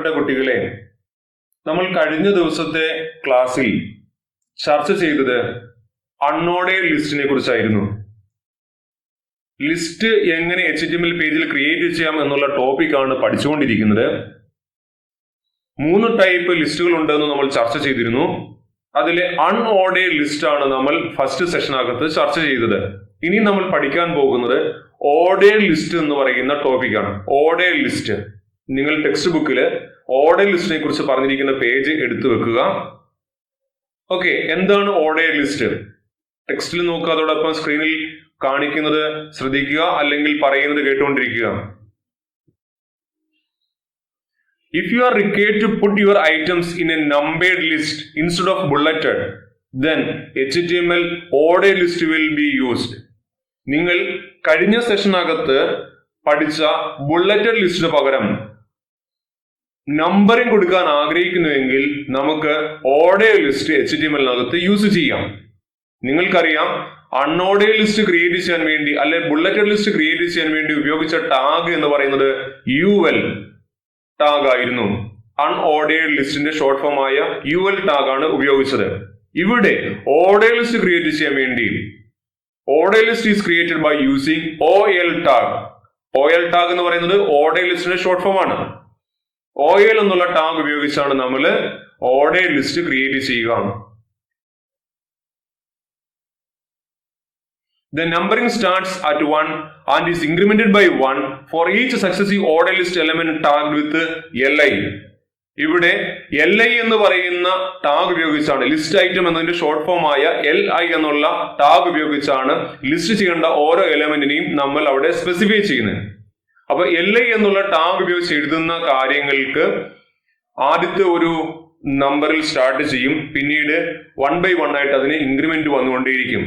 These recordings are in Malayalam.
പ്രിയപ്പെട്ട കുട്ടികളെ, നമ്മൾ കഴിഞ്ഞ ദിവസത്തെ ക്ലാസ്സിൽ ചർച്ച ചെയ്തത് അൺഓർഡേർഡ് ലിസ്റ്റിനെ കുറിച്ചായിരുന്നു. ലിസ്റ്റ് എങ്ങനെ HTML പേജിൽ ക്രിയേറ്റ് ചെയ്യാം എന്നുള്ള ടോപ്പിക്കാണ് പഠിച്ചുകൊണ്ടിരിക്കുന്നത്. 3 ടൈപ്പ് ലിസ്റ്റുകൾ ഉണ്ടെന്ന് നമ്മൾ ചർച്ച ചെയ്തിരുന്നു. അതിലെ അൺഓർഡേർഡ് ലിസ്റ്റ് ആണ് നമ്മൾ ഫസ്റ്റ് സെഷനകത്ത് ചർച്ച ചെയ്തത്. ഇനി നമ്മൾ പഠിക്കാൻ പോകുന്നത് ഓർഡേർഡ് ലിസ്റ്റ് എന്ന് പറയുന്ന ടോപ്പിക്കാണ്. ഓർഡേർഡ് ലിസ്റ്റ്, നിങ്ങൾ ടെക്സ്റ്റ് ബുക്കിൽ ഓർഡേർഡ് ലിസ്റ്റിനെ കുറിച്ച് പറഞ്ഞിരിക്കുന്ന പേജ് എടുത്തു വെക്കുക. ഓക്കെ, എന്താണ് ഓർഡേർഡ് ലിസ്റ്റ്? ടെക്സ്റ്റിൽ നോക്കുക, അതോടൊപ്പം സ്ക്രീനിൽ കാണിക്കുന്നത് ശ്രദ്ധിക്കുക, അല്ലെങ്കിൽ പറയുന്നത് കേട്ടുകൊണ്ടിരിക്കുക. If you are required to put your items in a numbered list instead of bulleted, then HTML ordered list will be used. നിങ്ങൾ കഴിഞ്ഞ സെഷനകത്ത് പഠിച്ച ബുള്ളറ്റഡ് ലിസ്റ്റിന് പകരം നമ്പറിംഗ് കൊടുക്കാൻ ആഗ്രഹിക്കുന്നുവെങ്കിൽ നമുക്ക് ഓർഡേർഡ് ലിസ്റ്റ് HTML-നകത്ത് യൂസ് ചെയ്യാം. നിങ്ങൾക്കറിയാം, അൺഓർഡേർഡ് ലിസ്റ്റ് ക്രിയേറ്റ് ചെയ്യാൻ വേണ്ടി അല്ലെ ബുള്ളറ്റഡ് ലിസ്റ്റ് ക്രിയേറ്റ് ചെയ്യാൻ വേണ്ടി ഉപയോഗിച്ച ടാഗ് എന്ന് പറയുന്നത് UL ടാഗ് ആയിരുന്നു. അൺഓർഡേർഡ് ലിസ്റ്റിന്റെ ഷോർട്ട് ഫോം ആയ UL ടാഗ് ആണ് ഉപയോഗിച്ചത്. ഇവിടെ ഓർഡേർഡ് ലിസ്റ്റ് ക്രിയേറ്റ് ചെയ്യാൻ വേണ്ടി ordered list is created by using OL tag. OL tag എന്ന് പറയുന്നത് ഓർഡേർഡ് ലിസ്റ്റിന്റെ ഷോർട്ട് ഫോം ആണ്. OL എന്നുള്ള ടാഗ് ഉപയോഗിച്ചാണ് നമ്മൾ ഓർഡേർഡ് ലിസ്റ്റ് ക്രിയേറ്റ് ചെയ്യുക. The numbering starts at 1 and is incremented by 1 for each successive ordered list element tagged with LI. ഇവിടെ LI എന്ന് പറയുന്ന ടാഗ് ഉപയോഗിച്ചാണ്, ലിസ്റ്റ് ഐറ്റം എന്നതിന്റെ ഷോർട്ട് ഫോം ആയ LI എന്നുള്ള ടാഗ് ഉപയോഗിച്ചാണ് ലിസ്റ്റ് ചെയ്യേണ്ട ഓരോ എലമെന്റിനെയും നമ്മൾ അവിടെ സ്പെസിഫൈ ചെയ്യുന്നത്. അപ്പൊ LI എന്നുള്ള ടാഗ് ഉപയോഗിച്ച് എഴുതുന്ന കാര്യങ്ങൾക്ക് ആദ്യത്തെ ഒരു നമ്പറിൽ സ്റ്റാർട്ട് ചെയ്യും, പിന്നീട് 1 by 1 ആയിട്ട് അതിന് ഇൻക്രിമെന്റ് വന്നുകൊണ്ടേയിരിക്കും.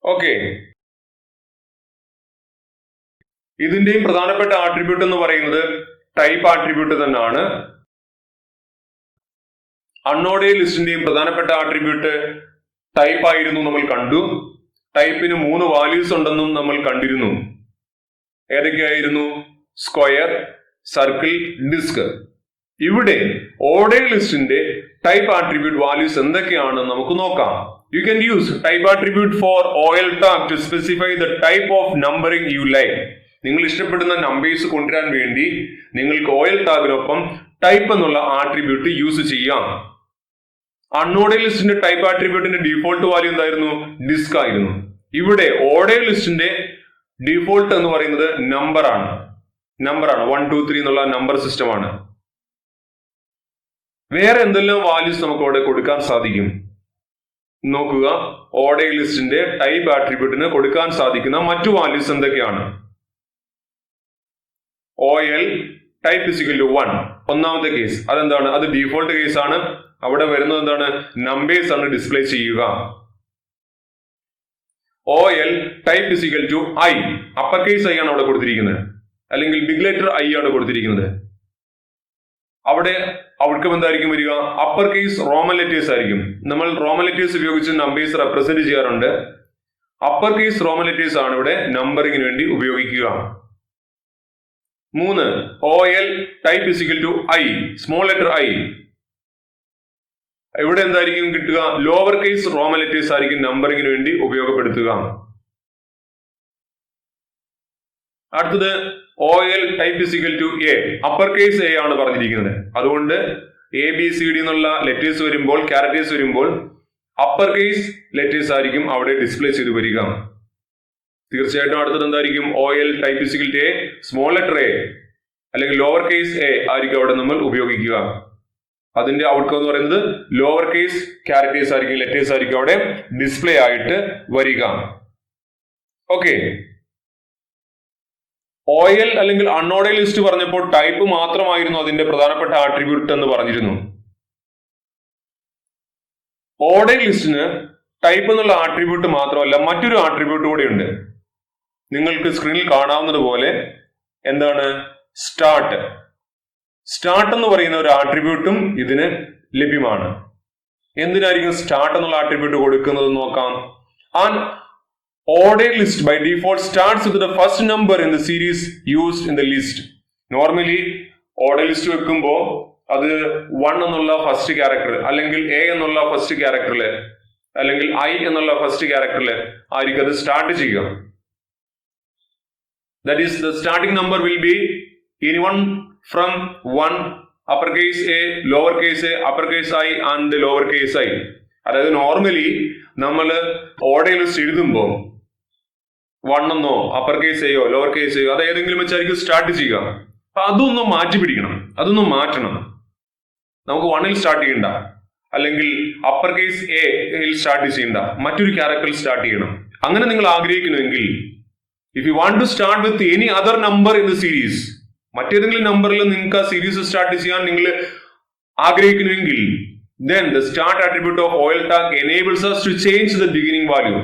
ഓക്കെ, ഇതിന്റെയും പ്രധാനപ്പെട്ട ആട്രിബ്യൂട്ട് എന്ന് പറയുന്നത് ടൈപ്പ് ആട്രിബ്യൂട്ട് തന്നെയാണ്. അൺഓർഡേർഡ് ലിസ്റ്റിന്റെയും പ്രധാനപ്പെട്ട ആട്രിബ്യൂട്ട് ടൈപ്പ് ആയിരുന്നു, നമ്മൾ കണ്ടു. ടൈപ്പിന് 3 വാല്യൂസ് ഉണ്ടെന്നും നമ്മൾ കണ്ടിരുന്നു. ഏതൊക്കെയായിരുന്നു? Square, circle, disc. ഇവിടെ ഓർഡേർഡ് ലിസ്റ്റിന്റെ ടൈപ്പ് ആട്രിബ്യൂട്ട് വാല്യൂസ് എന്തൊക്കെയാണെന്ന് നമുക്ക് നോക്കാം. You can use type attribute for OL tag to specify the type of numbering you like. നിങ്ങൾ ഇഷ്ടപ്പെടുന്ന നമ്പേഴ്സ് കൊണ്ടുവരാൻ വേണ്ടി നിങ്ങൾക്ക് OL ടാഗിനൊപ്പം ടൈപ്പ് എന്നുള്ള ആട്രിബ്യൂട്ട് യൂസ് ചെയ്യാം. അൺഓർഡേർഡ് ലിസ്റ്റിന്റെ ടൈപ്പ് ആട്രിബ്യൂട്ടിന്റെ ഡിഫോൾട്ട് വാല്യൂ എന്തായിരുന്നു? ഡിസ്ക് ആയിരുന്നു. ഇവിടെ ഓർഡേർഡ് ലിസ്റ്റിന്റെ ഡിഫോൾട്ട് എന്ന് പറയുന്നത് നമ്പറാണ്. 1 2 3 എന്നുള്ള നമ്പർ സിസ്റ്റമാണ്. വേറെ എന്തെല്ലാം വാല്യൂസ് നമുക്ക് അവിടെ കൊടുക്കാൻ സാധിക്കും നോക്കുക. ഓർഡേർഡ് ലിസ്റ്റിന്റെ ടൈപ്പ് ആട്രിബ്യൂട്ടിന് കൊടുക്കാൻ സാധിക്കുന്ന മറ്റു വാല്യൂസ് എന്തൊക്കെയാണ്? OL ടൈപ്പ് ഇസിക്കൽ ടു 1, ഒന്നാമത്തെ കേസ്. അതെന്താണ്? അത് ഡീഫോൾട്ട് കേസ് ആണ്. അവിടെ വരുന്നത് എന്താണ്? നമ്പേഴ്സ് ആണ് ഡിസ്പ്ലേ ചെയ്യുക. OL type is equal to I, upper case I ആണ് അവിടെ കൊടുത്തിരിക്കുന്നത്, അല്ലെങ്കിൽ ബിഗ് ലെറ്റർ I ആണ് കൊടുത്തിരിക്കുന്നത്. അവിടെ ഔട്ട്കം എന്തായിരിക്കും വരിക? അപ്പർ കേസ് റോമൻ ലെറ്റേഴ്സ് ആയിരിക്കും. നമ്മൾ റോമൻ ലെറ്റേഴ്സ് ഉപയോഗിച്ച് നമ്പേഴ്സ് റെപ്രസെന്റ് ചെയ്യാറുണ്ട്. അപ്പർ കേസ് റോമൻ ലെറ്റേഴ്സ് ആണ് ഇവിടെ നമ്പറിങ്ങിന് വേണ്ടി ഉപയോഗിക്കുക. 3, OL type is equal to I, small letter I. ഇവിടെ എന്തായിരിക്കും കിട്ടുക? ലോവർ കേസ് റോമൻ ലെറ്റേഴ്സ് ആയിരിക്കും നമ്പറിങ്ങിന് വേണ്ടി ഉപയോഗപ്പെടുത്തുക. അടുത്തത് OL type is equal to A, upper case A ആണ് പറഞ്ഞിരിക്കുന്നത്. അതുകൊണ്ട് ABCD എന്നുള്ള ലെറ്റേഴ്സ് വരുമ്പോൾ, ക്യാരക്ടേഴ്സ് വരുമ്പോൾ അപ്പർ കേസ് ലെറ്റേഴ്സ് ആയിരിക്കും അവിടെ ഡിസ്പ്ലേ ചെയ്ത് വരിക. തീർച്ചയായിട്ടും അടുത്തത് എന്തായിരിക്കും? OL type is equal to A, small letter A അല്ലെങ്കിൽ ലോവർ കേസ് A ആയിരിക്കും അവിടെ നമ്മൾ ഉപയോഗിക്കുക. അതിന്റെ ഔട്ട്കം എന്ന് പറയുന്നത് ലോവർ കേസ് ക്യാരക്ടേഴ്സ് ആയിരിക്കും, ലെറ്റേഴ്സ് ആയിരിക്കും അവിടെ ഡിസ്പ്ലേ ആയിട്ട് വരിക. ഓക്കെ, OL അല്ലെങ്കിൽ അൺഓർഡേർഡ് ലിസ്റ്റ് പറഞ്ഞപ്പോൾ ടൈപ്പ് മാത്രമായിരുന്നു അതിന്റെ പ്രധാനപ്പെട്ട ആട്രിബ്യൂട്ട് എന്ന് പറഞ്ഞിരുന്നു. ഓർഡേർഡ് ലിസ്റ്റിന് ടൈപ്പ് എന്നുള്ള ആട്രിബ്യൂട്ട് മാത്രമല്ല, മറ്റൊരു ആട്രിബ്യൂട്ട് കൂടെ ഉണ്ട്. നിങ്ങൾക്ക് സ്ക്രീനിൽ കാണാവുന്നത് പോലെ എന്താണ്? സ്റ്റാർട്ട്. സ്റ്റാർട്ട് എന്ന് പറയുന്ന ഒരു ആട്രിബ്യൂട്ടും ഇതിന് ലഭ്യമാണ്. എന്തിനായിരിക്കും സ്റ്റാർട്ട് എന്നുള്ള ആട്രിബ്യൂട്ട് കൊടുക്കുന്നത് നോക്കാം. Ordered list by default starts with the first number in the series used in the list. Normally, order list വെക്കുമ്പോൾ അത് 1 എന്നുള്ള ഫസ്റ്റ് ക്യാരക്ടർ അല്ലെങ്കിൽ എ എന്നുള്ള ഫസ്റ്റ് ക്യാരക്ടറില് അല്ലെങ്കിൽ ഐ എന്നുള്ള ഫസ്റ്റ് ക്യാരക്ടറില് ആയിരിക്കും അത് സ്റ്റാർട്ട് ചെയ്യുക. That is the starting number will be anyone from 1, uppercase a, lowercase a, uppercase I and lowercase I. അതായത് നോർമലി നമ്മൾ ഓർഡർ ലിസ്റ്റ് എഴുതുമ്പോൾ 1 എന്നോ അപ്പർ കേസ് എയോ ലോവർ കേസ് എയോ അത് ഏതെങ്കിലും വെച്ചായിരിക്കും സ്റ്റാർട്ട് ചെയ്യുക. അപ്പൊ അതൊന്നും മാറ്റി പിടിക്കണം, അതൊന്നും മാറ്റണം. നമുക്ക് 1 സ്റ്റാർട്ട് ചെയ്യണ്ട, അല്ലെങ്കിൽ അപ്പർ കേസ് എ സ്റ്റാർട്ട് ചെയ്യണ്ട, മറ്റൊരു ക്യാരക്ടറിൽ സ്റ്റാർട്ട് ചെയ്യണം. അങ്ങനെ നിങ്ങൾ ആഗ്രഹിക്കുന്നുവെങ്കിൽ if you want to start with any other number in the series, മറ്റേതെങ്കിലും നമ്പറിൽ നിങ്ങൾക്ക് ആ സീരീസ് സ്റ്റാർട്ട് ചെയ്യാൻ നിങ്ങൾ ആഗ്രഹിക്കുന്നുവെങ്കിൽ then the start attribute of OL tag enables us to change the beginning value.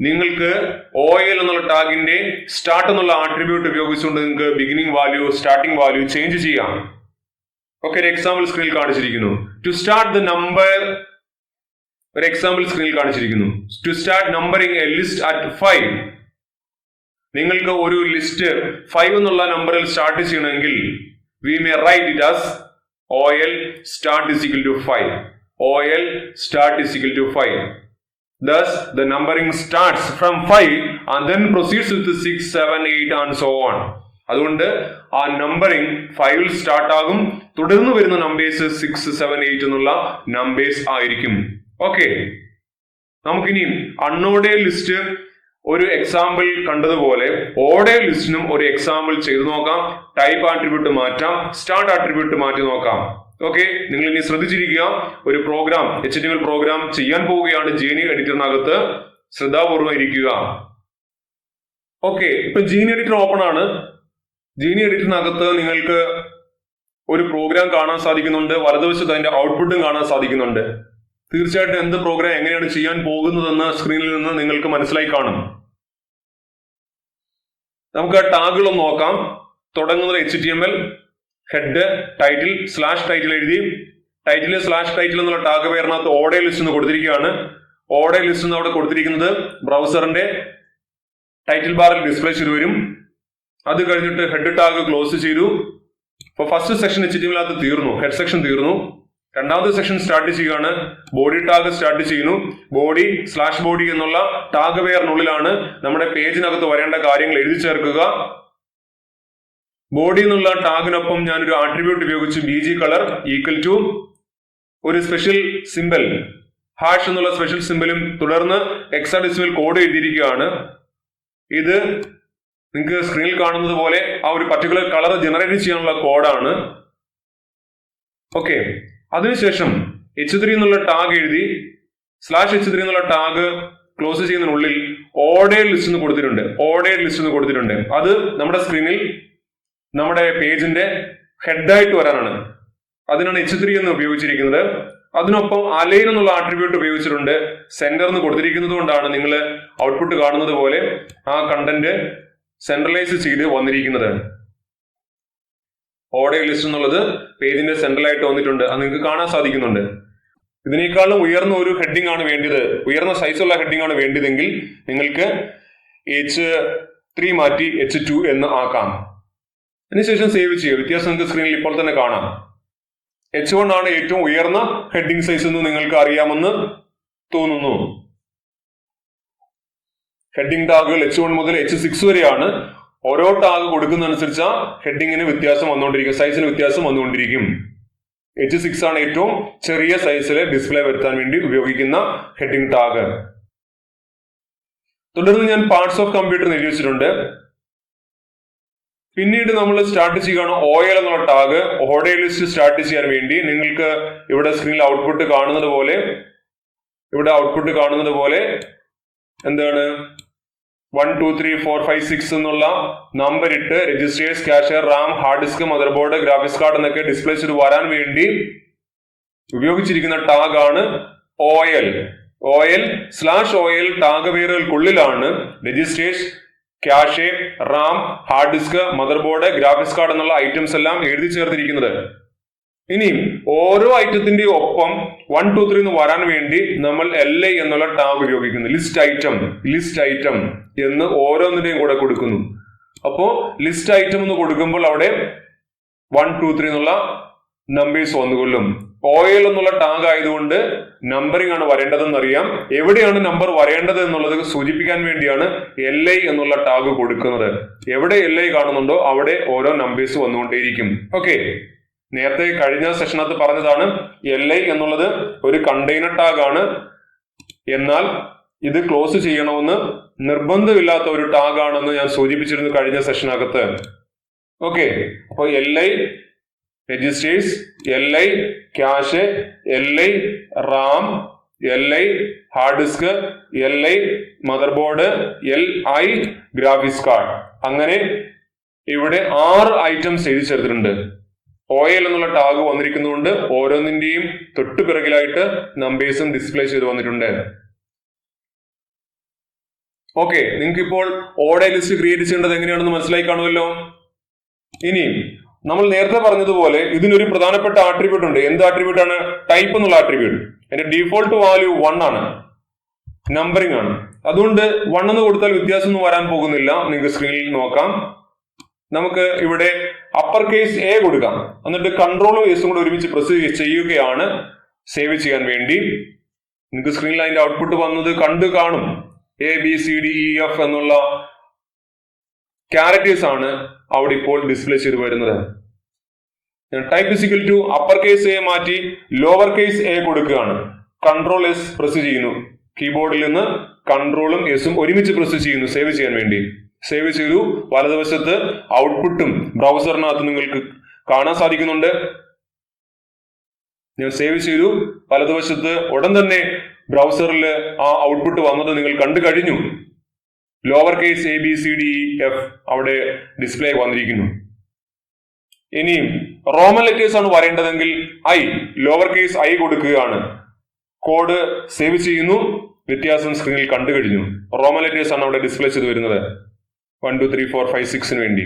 നിങ്ങൾക്ക് OL എന്നുള്ള ടാഗിന്റെ സ്റ്റാർട്ട് എന്നുള്ള ആട്രിബ്യൂട്ട് ഉപയോഗിച്ചുകൊണ്ട് നിങ്ങൾക്ക് beginning value starting value change ചെയ്യാം. ഓക്കെ, ഒരു എക്സാമ്പിൾ സ്ക്രീനിൽ കാണിച്ചിരിക്കുന്നു. ടു സ്റ്റാർട്ട് ദ നമ്പർ, ഒരു എക്സാമ്പിൾ സ്ക്രീനിൽ കാണിച്ചിരിക്കുന്നു. To start numbering a list at 5, നിങ്ങൾക്ക് ഒരു ലിസ്റ്റ് 5 എന്നുള്ള നമ്പറിൽ സ്റ്റാർട്ട് ചെയ്യണമെങ്കിൽ we may write it as OL start is equal to 5. OL start is equal to 5. Thus, the numbering starts from 5 and then proceeds with 6, 7, 8 and so on. അതുകൊണ്ട് ആ നമ്പറിംഗ് 5ൽ സ്റ്റാർട്ട് ആകും, തുടർന്ന് വരുന്ന നമ്പേഴ്സ് 6, 7, 8 എന്നുള്ള നമ്പേഴ്സ് ആയിരിക്കും. ഓക്കെ, നമുക്കിനി അൺഓർഡേർഡ് ലിസ്റ്റ് ഒരു എക്സാമ്പിൾ കണ്ടതുപോലെ ഓർഡർ ലിസ്റ്റിനും ഒരു എക്സാമ്പിൾ ചെയ്തു നോക്കാം. ടൈപ്പ് ആട്രിബ്യൂട്ട് മാറ്റാം, സ്റ്റാർട്ട് ആട്രിബ്യൂട്ട് മാറ്റി നോക്കാം. ഓക്കെ, നിങ്ങൾ ഇനി ശ്രദ്ധിച്ചിരിക്കുക. ഒരു പ്രോഗ്രാം HTML പ്രോഗ്രാം ചെയ്യാൻ പോവുകയാണ് ജീനി എഡിറ്ററിനകത്ത്. ശ്രദ്ധാപൂർവ്വം ഇരിക്കുക. ഓക്കെ, ഇപ്പൊ ജീനി എഡിറ്റർ ഓപ്പൺ ആണ്. ജീനി എഡിറ്ററിനകത്ത് നിങ്ങൾക്ക് ഒരു പ്രോഗ്രാം കാണാൻ സാധിക്കുന്നുണ്ട്, വലതുവശത്ത് അതിന്റെ ഔട്ട്പുട്ടും കാണാൻ സാധിക്കുന്നുണ്ട്. തീർച്ചയായിട്ടും എന്ത് പ്രോഗ്രാം എങ്ങനെയാണ് ചെയ്യാൻ പോകുന്നതെന്ന് സ്ക്രീനിൽ നിന്ന് നിങ്ങൾക്ക് മനസ്സിലായി കാണും. നമുക്ക് ആ ടാഗുകളൊന്ന് നോക്കാം. തുടങ്ങുന്നത് HTML head title slash title എഴുതി ടൈറ്റിൽ സ്ലാഷ് ടൈറ്റിൽ എന്നുള്ള ടാഗ് പേരിനകത്ത് ഓർഡർ ലിസ്റ്റ് എന്ന് കൊടുത്തിരിക്കുകയാണ്. ഓർഡർ ലിസ്റ്റ് എന്ന് അവിടെ കൊടുത്തിരിക്കുന്നത് ബ്രൗസറിന്റെ ടൈറ്റിൽ ബാറിൽ ഡിസ്പ്ലേ ചെയ്തു വരും. അത് കഴിഞ്ഞിട്ട് ഹെഡ് ടാഗ് ക്ലോസ് ചെയ്തു. ഇപ്പൊ ഫസ്റ്റ് സെക്ഷൻ HTML അകത്ത് തീർന്നു, ഹെഡ് സെക്ഷൻ തീർന്നു. രണ്ടാമത്തെ സെക്ഷൻ സ്റ്റാർട്ട് ചെയ്യുകയാണ്. ബോഡി ടാഗ് സ്റ്റാർട്ട് ചെയ്യുന്നു. ബോഡി സ്ലാഷ് ബോഡി എന്നുള്ള ടാഗ് വെയറിനുള്ളിലാണ് നമ്മുടെ പേജിനകത്ത് വരേണ്ട കാര്യങ്ങൾ എഴുതി ചേർക്കുക. ബോഡി എന്നുള്ള ടാഗിനൊപ്പം ഞാനൊരു ആട്രിബ്യൂട്ട് ഉപയോഗിച്ച് BG കളർ ഈക്വൽ ടു ഒരു സ്പെഷ്യൽ സിമ്പൽ ഹാഷ് എന്നുള്ള സ്പെഷ്യൽ സിമ്പലും തുടർന്ന് ഹെക്സാഡെസിമൽ കോഡ് എഴുതിയിരിക്കുകയാണ്. ഇത് നിങ്ങൾക്ക് സ്ക്രീനിൽ കാണുന്നത് പോലെ ആ ഒരു പർട്ടിക്കുലർ കളർ ജനറേറ്റ് ചെയ്യാനുള്ള കോഡാണ്. ഓക്കെ, അതിനുശേഷം H3 എന്നുള്ള ടാഗ് എഴുതി സ്ലാഷ് H3 എന്നുള്ള ടാഗ് ക്ലോസ് ചെയ്യുന്നതിനുള്ളിൽ ഓർഡേർഡ് ലിസ്റ്റ് എന്ന് കൊടുത്തിട്ടുണ്ട്. ഓർഡേർഡ് ലിസ്റ്റ് എന്ന് കൊടുത്തിട്ടുണ്ട്. അത് നമ്മുടെ സ്ക്രീനിൽ നമ്മുടെ പേജിന്റെ ഹെഡായിട്ട് വരാനാണ്. അതിനാണ് H3 എന്ന് ഉപയോഗിച്ചിരിക്കുന്നത്. അതിനൊപ്പം അലൈൻ എന്നുള്ള ആട്രിബ്യൂട്ട് ഉപയോഗിച്ചിട്ടുണ്ട്. സെന്റർ എന്ന് കൊടുത്തിരിക്കുന്നത് കൊണ്ടാണ് നിങ്ങൾ ഔട്ട്പുട്ട് കാണുന്നത് പോലെ ആ കണ്ടന്റ് സെൻട്രലൈസ് ചെയ്ത് വന്നിരിക്കുന്നത്. ഓർഡർ ലിസ്റ്റ് എന്നുള്ളത് പേജിന്റെ സെൻട്രലായിട്ട് വന്നിട്ടുണ്ട്, അത് നിങ്ങൾക്ക് കാണാൻ സാധിക്കുന്നുണ്ട്. ഇതിനേക്കാളും ഉയർന്ന ഒരു ഹെഡിങ് ആണ് വേണ്ടത്, ഉയർന്ന സൈസുള്ള ഹെഡിങ് ആണ് വേണ്ടതെങ്കിൽ നിങ്ങൾക്ക് H3 മാറ്റി H2 എന്ന് ആക്കാം. അതിനുശേഷം സേവ് ചെയ്യുക. വ്യത്യാസം നിങ്ങൾക്ക് സ്ക്രീനിൽ ഇപ്പോൾ തന്നെ കാണാം. H1 ആണ് ഏറ്റവും ഉയർന്ന ഹെഡിങ് സൈസ് എന്ന് നിങ്ങൾക്ക് അറിയാമെന്ന് തോന്നുന്നു. ഹെഡിങ് ടാഗുകൾ H1 മുതൽ H6 വരെയാണ്. ഓരോ ടാഗ് കൊടുക്കുന്നതനുസരിച്ച് ആ ഹെഡിങ്ങിന് വ്യത്യാസം വന്നുകൊണ്ടിരിക്കും, സൈസിന് വ്യത്യാസം വന്നുകൊണ്ടിരിക്കും. H6 ആണ് ഏറ്റവും ചെറിയ സൈസിൽ ഡിസ്പ്ലേ വരുത്താൻ വേണ്ടി ഉപയോഗിക്കുന്ന ഹെഡിങ് ടാഗ്. തുടർന്ന് ഞാൻ പാർട്സ് ഓഫ് കമ്പ്യൂട്ടർ എഴുതി വെച്ചിട്ടുണ്ട്. പിന്നീട് നമ്മൾ സ്റ്റാർട്ട് ചെയ്യുകയാണ് OL എന്നുള്ള ടാഗ്. ഓർഡർ ലിസ്റ്റ് സ്റ്റാർട്ട് ചെയ്യാൻ വേണ്ടി നിങ്ങൾക്ക് ഇവിടെ സ്ക്രീനിൽ ഔട്ട്പുട്ട് കാണുന്നത് പോലെ എന്താണ് 1, 2, 3, 4, 5, 6 എന്നുള്ള നമ്പർ ഇട്ട് registers, cache, RAM, hard disk, motherboard, graphics card എന്നൊക്കെ ഡിസ്പ്ലേ ചെയ്ത് വരാൻ വേണ്ടി ഉപയോഗിച്ചിരിക്കുന്ന ടാഗ് ആണ് OL. OL/OL ടാഗ് പേരുകൾക്കുള്ളിലാണ് registers, cache, RAM, hard disk, motherboard, graphics card എന്നുള്ള ഐറ്റംസ് എല്ലാം എഴുതി ചേർത്തിരിക്കുന്നത്. ഇനി ഓരോ ഐറ്റത്തിന്റെ ഒപ്പം 1, 2, 3 എന്ന് വരാൻ വേണ്ടി നമ്മൾ LI എന്നുള്ള ടാഗ് ഉപയോഗിക്കുന്നു. ലിസ്റ്റ് ഐറ്റം എന്ന് ഓരോന്നിന്റെയും കൂടെ കൊടുക്കുന്നു. അപ്പോ ലിസ്റ്റ് ഐറ്റം എന്ന് കൊടുക്കുമ്പോൾ അവിടെ 1 2 3 എന്നുള്ള നമ്പേഴ്സ് വന്നുകൊള്ളും. OL എന്നുള്ള ടാഗ് ആയതുകൊണ്ട് നമ്പറിംഗ് ആണ് വരേണ്ടതെന്ന് അറിയാം. എവിടെയാണ് നമ്പർ വരേണ്ടത് എന്നുള്ളത് സൂചിപ്പിക്കാൻ വേണ്ടിയാണ് LI എന്നുള്ള ടാഗ് കൊടുക്കുന്നത്. എവിടെ LI കാണുന്നുണ്ടോ അവിടെ ഓരോ നമ്പേഴ്സ് വന്നുകൊണ്ടേയിരിക്കും. ഓക്കെ, നേരത്തെ കഴിഞ്ഞ സെഷനകത്ത് പറഞ്ഞതാണ് LI എന്നുള്ളത് ഒരു കണ്ടെയ്നർ ടാഗ് ആണ്, എന്നാൽ ഇത് ക്ലോസ് ചെയ്യണമെന്ന് നിർബന്ധമില്ലാത്ത ഒരു ടാഗ് ആണെന്ന് ഞാൻ സൂചിപ്പിച്ചിരുന്നു കഴിഞ്ഞ സെഷനകത്ത്. ഓക്കെ, അപ്പോൾ LI registers, LI cache, LI RAM, LI hard disk, LI motherboard, LI graphics card. അങ്ങനെ ഇവിടെ 6 ഐറ്റംസ് എഴുതി ചേർത്തിട്ടുണ്ട്. OL എന്നുള്ള ടാഗ് വന്നിരിക്കുന്നതുകൊണ്ട് ഓരോന്നിന്റെയും തൊട്ടു പിറകിലായിട്ട് നമ്പേഴ്സും ഡിസ്പ്ലേ ചെയ്ത് വന്നിട്ടുണ്ട്. ഓക്കെ, നിങ്ങൾക്ക് ഇപ്പോൾ ഓർഡർ ലിസ്റ്റ് ക്രിയേറ്റ് ചെയ്യേണ്ടത് എങ്ങനെയാണെന്ന് മനസ്സിലായി കാണുമല്ലോ. ഇനി നമ്മൾ നേരത്തെ പറഞ്ഞതുപോലെ ഇതിനൊരു പ്രധാനപ്പെട്ട ആട്രിബ്യൂട്ട് ഉണ്ട്. എന്ത് ആട്രിബ്യൂട്ട് ആണ്? ടൈപ്പ് എന്നുള്ള ആട്രിബ്യൂട്ട്. അതിന്റെ ഡീഫോൾട്ട് വാല്യൂ 1 ആണ്, നമ്പറിംഗ് ആണ്. അതുകൊണ്ട് 1 എന്ന് കൊടുത്താൽ വ്യത്യാസമൊന്നും വരാൻ പോകുന്നില്ല. നിങ്ങൾക്ക് സ്ക്രീനിൽ നോക്കാം. നമുക്ക് ഇവിടെ അപ്പർ കേസ് A കൊടുക്കാം. എന്നിട്ട് കൺട്രോളും എസും കൂടെ ഒരുമിച്ച് പ്രസ് ചെയ്യുകയാണ് സേവ് ചെയ്യാൻ വേണ്ടി. നിങ്ങൾക്ക് സ്ക്രീനിൽ അതിന്റെ ഔട്ട്പുട്ട് വന്നത് കണ്ടു കാണും. ABCDEF എന്നുള്ള ക്യാരക്ടേഴ്സ് ആണ് അവിടെ ഇപ്പോൾ ഡിസ്പ്ലേ ചെയ്ത് വരുന്നത്. Type is equal to upper case A മാറ്റി ലോവർ കേസ് A കൊടുക്കുകയാണ്. കൺട്രോൾ S പ്രസ് ചെയ്യുന്നു. കീബോർഡിൽ നിന്ന് കൺട്രോളും എസും ഒരുമിച്ച് പ്രസ് ചെയ്യുന്നു സേവ് ചെയ്യാൻ വേണ്ടി. സേവ് ചെയ്തു. വലതുവശത്ത് ഔട്ട്പുട്ടും ബ്രൗസറിനകത്ത് നിങ്ങൾക്ക് കാണാൻ സാധിക്കുന്നുണ്ട്. ഞാൻ സേവ് ചെയ്തു. വലതുവശത്ത് ഉടൻ തന്നെ ബ്രൗസറിൽ ആ ഔട്ട്പുട്ട് വന്നത് നിങ്ങൾ കണ്ടു കഴിഞ്ഞു. ലോവർ കേസ് ABCDEF അവിടെ ഡിസ്പ്ലേ വന്നിരിക്കുന്നു. ഇനിയും റോമൻ ലെറ്റേഴ്സ് ആണ് വരേണ്ടതെങ്കിൽ ലോവർ കേസ് I കൊടുക്കുകയാണ്. കോഡ് സേവ് ചെയ്യുന്നു. വ്യത്യാസം സ്ക്രീനിൽ കണ്ടു കഴിഞ്ഞു. റോമൻ ലെറ്റേഴ്സ് ആണ് അവിടെ ഡിസ്പ്ലേ ചെയ്ത് വരുന്നത് 1 2 3 4 5 6 വേണ്ടി.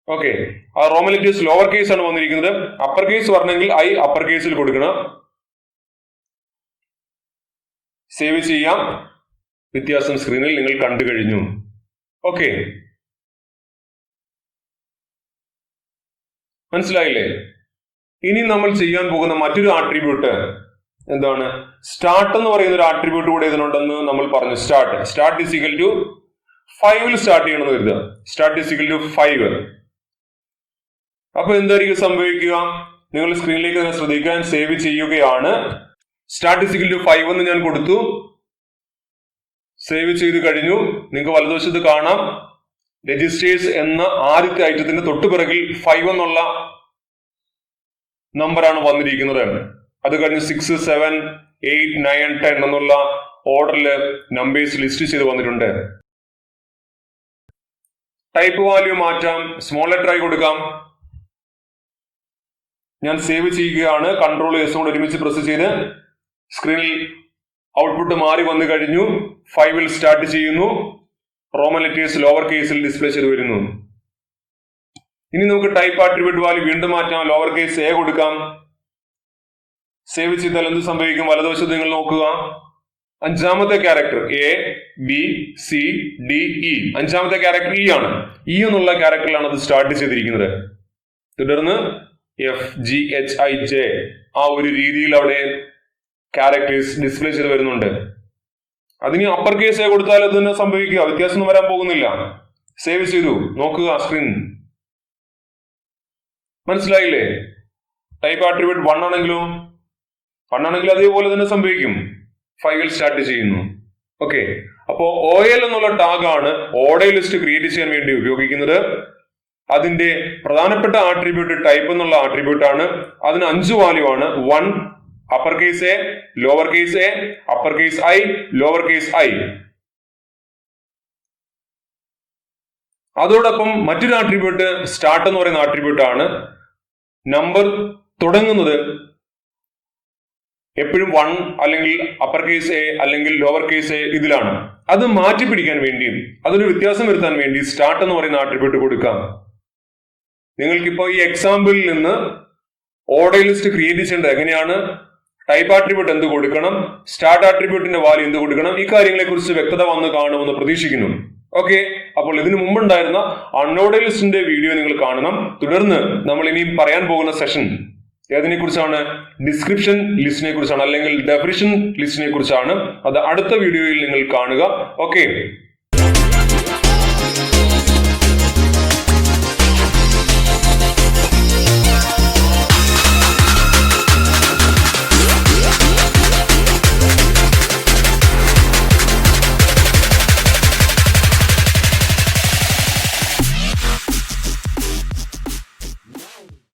ഓക്കെ, ആ റോമൻ ലെറ്റേഴ്സ് ലോവർ കേസ് ആണ് വന്നിരിക്കുന്നത്. അപ്പർ കേസ് വരണമെങ്കിൽ I അപ്പർ കേസിൽ കൊടുക്കണം. സേവ് ചെയ്യാം. വ്യത്യാസം സ്ക്രീനിൽ നിങ്ങൾ കണ്ടു കഴിഞ്ഞു. ഓക്കെ, മനസ്സിലായില്ലേ? ഇനി നമ്മൾ ചെയ്യാൻ പോകുന്ന മറ്റൊരു ആട്രിബ്യൂട്ട് എന്താണ്? സ്റ്റാർട്ട് എന്ന് പറയുന്ന ഒരു ആട്രിബ്യൂട്ട് കൂടെ ഇതിനുണ്ടെന്ന് നമ്മൾ പറഞ്ഞു. Start is equal to 5 start ചെയ്യണമെന്ന് കരുതുക. Start is equal to 5. അപ്പൊ എന്തായിരിക്കും സംഭവിക്കുക? നിങ്ങൾ സ്ക്രീനിലേക്ക് തന്നെ ശ്രദ്ധിക്കാൻ. സേവ് ചെയ്യുകയാണ്. സ്റ്റാർട്ട് ഇസ് ഈക്വൽ ടു 5 എന്ന് ഞാൻ കൊടുത്തു. സേവ് ചെയ്ത് കഴിഞ്ഞു. നിങ്ങൾക്ക് വലതുവശത്ത് കാണാം രജിസ്റ്റേഴ്സ് എന്ന ആദ്യത്തെ ഐറ്റത്തിന്റെ തൊട്ടുപിറകിൽ 5 എന്നുള്ള നമ്പറാണ് വന്നിരിക്കുന്നത്. അത് കഴിഞ്ഞ് 6 7 8 9 10 എന്നുള്ള ഓർഡറിൽ നമ്പേഴ്സ് ലിസ്റ്റ് ചെയ്ത് വന്നിട്ടുണ്ട്. ടൈപ്പ് വാല്യൂ മാറ്റാം. സ്മോൾ ലെറ്റർ ആയി കൊടുക്കാം. ഞാൻ സേവ് ചെയ്യുകയാണ്. കൺട്രോൾ എസ് കൂടെ ഒരുമിച്ച് പ്രസ് ചെയ്ത് സ്ക്രീനിൽ ഔട്ട്പുട്ട് മാറി വന്നു കഴിഞ്ഞു. 5 സ്റ്റാർട്ട് ചെയ്യുന്നു. റോമൻ ലെറ്റേഴ്സ് ലോവർ കേസിൽ ഡിസ്പ്ലേ ചെയ്ത് വരുന്നു. ഇനി നമുക്ക് ടൈപ്പ് ആട്രിബ്യൂട്ട് വാല്യൂ വീണ്ടും മാറ്റാം. ലോവർ കേസ് A കൊടുക്കാം. സേവ് ചെയ്താൽ എന്ത് സംഭവിക്കും? വലതുവശത്ത് നിങ്ങൾ നോക്കുക. അഞ്ചാമത്തെ ക്യാരക്ടർ ABCDE. അഞ്ചാമത്തെ ക്യാരക്ടർ E ആണ്. E എന്നുള്ള ക്യാരക്ടറിലാണ് അത് സ്റ്റാർട്ട് ചെയ്തിരിക്കുന്നത്. തുടർന്ന് FGHIJ ആ ഒരു രീതിയിൽ അവിടെ ക്യാരക്ടേഴ്സ് ഡിസ്പ്ലേ ചെയ്ത് വരുന്നുണ്ട്. അതിന് അപ്പർ കേസ് കൊടുത്താൽ അത് തന്നെ സംഭവിക്കുക. വ്യത്യാസം വരാൻ പോകുന്നില്ല. സേവ് ചെയ്തു. നോക്കുക സ്ക്രീൻ. മനസ്സിലായില്ലേ? ടൈപ്പ് ആട്രിബ്യൂട്ട് 1 ആണെങ്കിലും അതേപോലെ തന്നെ സംഭവിക്കും. 5 സ്റ്റാർട്ട് ചെയ്യുന്നു. ഓക്കെ, അപ്പോ OL എന്നുള്ള ടാഗ് ആണ് ഓർഡർ ലിസ്റ്റ് ക്രിയേറ്റ് ചെയ്യാൻ വേണ്ടി ഉപയോഗിക്കുന്നത്. അതിന്റെ പ്രധാനപ്പെട്ട ആട്രിബ്യൂട്ട് ടൈപ്പ് എന്നുള്ള ആട്രിബ്യൂട്ട് ആണ്. അതിന് 5 വാല്യൂ ആണ്. 1 upper case A, lower case A, upper case I, lower case I. അതോടൊപ്പം മറ്റൊരു ആട്രിബ്യൂട്ട് സ്റ്റാർട്ട് എന്ന് പറയുന്ന ആട്രിബ്യൂട്ട് ആണ്. നമ്പർ തുടങ്ങുന്നത് എപ്പോഴും 1 അല്ലെങ്കിൽ അപ്പർ കേസ് A അല്ലെങ്കിൽ ലോവർ കേസ് A ഇതിലാണ്. അത് മാറ്റി പിടിക്കാൻ വേണ്ടിയും അതൊരു വ്യത്യാസം വരുത്താൻ വേണ്ടി സ്റ്റാർട്ട് എന്ന് പറയുന്ന ആട്രിബ്യൂട്ട് കൊടുക്കാം. നിങ്ങൾക്കിപ്പോ ഈ എക്സാമ്പിളിൽ നിന്ന് ഓർഡർ ലിസ്റ്റ് ക്രിയേറ്റ് ചെയ്യേണ്ടത് എങ്ങനെയാണ്, ടൈപ്പ് ആട്രിബ്യൂട്ട് എന്ത് കൊടുക്കണം, സ്റ്റാർട്ട് ആട്രിബ്യൂട്ടിന്റെ വാല്യൂ എന്ത് കൊടുക്കണം, ഈ കാര്യങ്ങളെ കുറിച്ച് വ്യക്തത വന്ന് കാണുമെന്ന് പ്രതീക്ഷിക്കുന്നു. ഓക്കെ, അപ്പോൾ ഇതിനു മുമ്പുണ്ടായിരുന്ന അൺഓർഡേർഡ് ലിസ്റ്റിന്റെ വീഡിയോ നിങ്ങൾ കാണണം. തുടർന്ന് നമ്മൾ ഇനിയും പറയാൻ പോകുന്ന സെഷൻ ഏതിനെ കുറിച്ചാണ്? ഡിസ്ക്രിപ്ഷൻ ലിസ്റ്റിനെ കുറിച്ചാണ്, അല്ലെങ്കിൽ ഡെഫിനിഷൻ ലിസ്റ്റിനെ കുറിച്ചാണ്. അത് അടുത്ത വീഡിയോയിൽ നിങ്ങൾ കാണുക. ഓക്കെ.